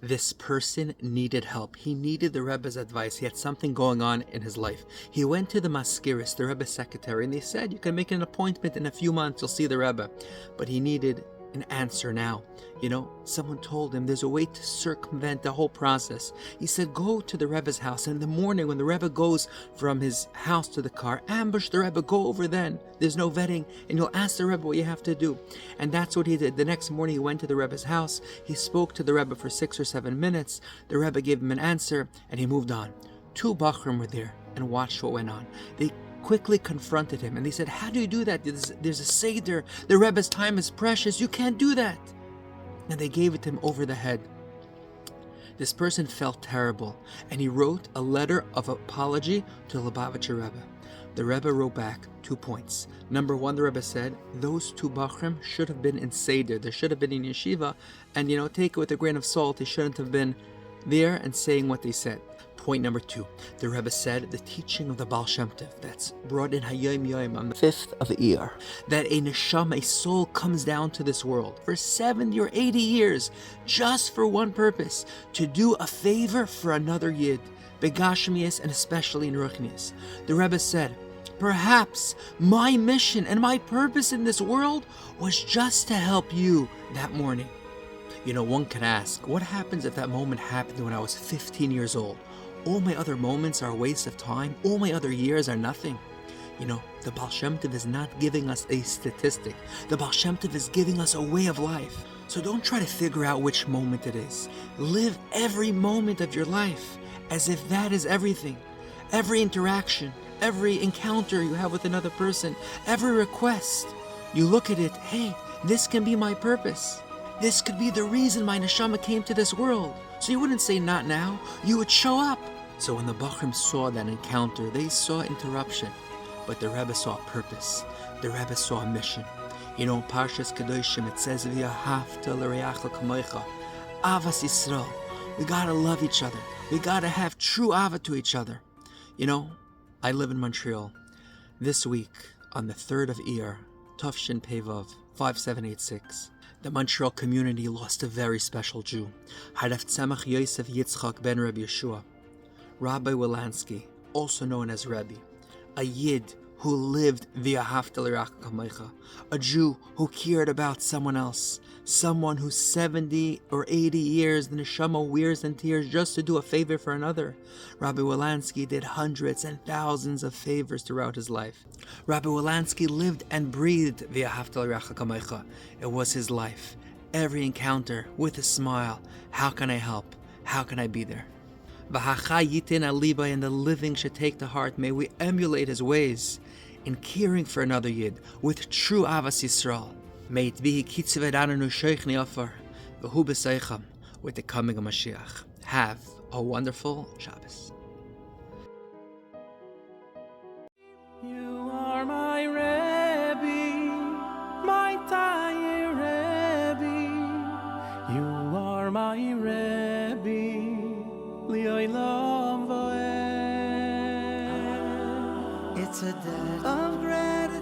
This person needed help. He needed the Rebbe's advice. He had something going on in his life. He went to the Maskiris, the Rebbe's secretary, and they said, you can make an appointment in a few months, you'll see the Rebbe. But he needed an answer now. Someone told him there's a way to circumvent the whole process. He said, go to the Rebbe's house, and in the morning when the Rebbe goes from his house to the car, ambush the Rebbe, go over then. There's no vetting, and you'll ask the Rebbe what you have to do. And that's what he did. The next morning he went to the Rebbe's house, he spoke to the Rebbe for 6 or 7 minutes, the Rebbe gave him an answer, and he moved on. 2 Bachrim were there and watched what went on. They quickly confronted him, and they said, how do you do that? There's a Seder, the Rebbe's time is precious, you can't do that. And they gave it to him over the head. This person felt terrible, and he wrote a letter of apology to Lubavitcher Rebbe. The Rebbe wrote back 2 points. Number 1, the Rebbe said, those 2 Bachrim should have been in Seder, they should have been in yeshiva, and take it with a grain of salt, they shouldn't have been there and saying what they said. Point number 2, the Rebbe said the teaching of the Baal Shem Tov that's brought in Hayom Yom on the 5th of Iyar, that a neshama, a soul, comes down to this world for 70 or 80 years just for one purpose, to do a favor for another Yid, begashmias and especially in ruchnias. The Rebbe said, perhaps my mission and my purpose in this world was just to help you that morning. One could ask, what happens if that moment happened when I was 15 years old? All my other moments are a waste of time. All my other years are nothing. The Baal Shem Tov is not giving us a statistic. The Baal Shem Tov is giving us a way of life. So don't try to figure out which moment it is. Live every moment of your life as if that is everything. Every interaction, every encounter you have with another person, every request. You look at it, hey, this can be my purpose. This could be the reason my neshama came to this world. So you wouldn't say not now, you would show up. So when the Bachrim saw that encounter, they saw interruption, but the Rebbe saw a purpose. The Rebbe saw a mission. In Parshas Kedoshim it says, "V'ahavta l'reacha kamocha." Avas Yisrael. We gotta love each other. We gotta have true ava to each other. I live in Montreal. This week, on the 3rd of Iyar, Tufshin Pevav 5786, the Montreal community lost a very special Jew, Harav Tzemach Yosef Yitzchak ben Rabbi Yeshua. Rabbi Wilansky, also known as Rebbe, a Yid who lived v'ahavta l'reacha kamocha, a Jew who cared about someone else, someone who 70 or 80 years the neshama wears in tears just to do a favor for another. Rabbi Wilansky did hundreds and thousands of favors throughout his life. Rabbi Wilansky lived and breathed v'ahavta l'reacha kamocha. It was his life. Every encounter with a smile. How can I help? How can I be there? V'hacha yitin aliba, and the living should take to heart. May we emulate his ways in caring for another Yid with true avas Yisrael. May it be kitziv adanu shoich niafar v'hu b'seicham with the coming of Mashiach. Have a wonderful Shabbos. You are my Rebbe, my Taya Rebbe. You are my Rebbe, li'olam va'ed. It's a debt of gratitude.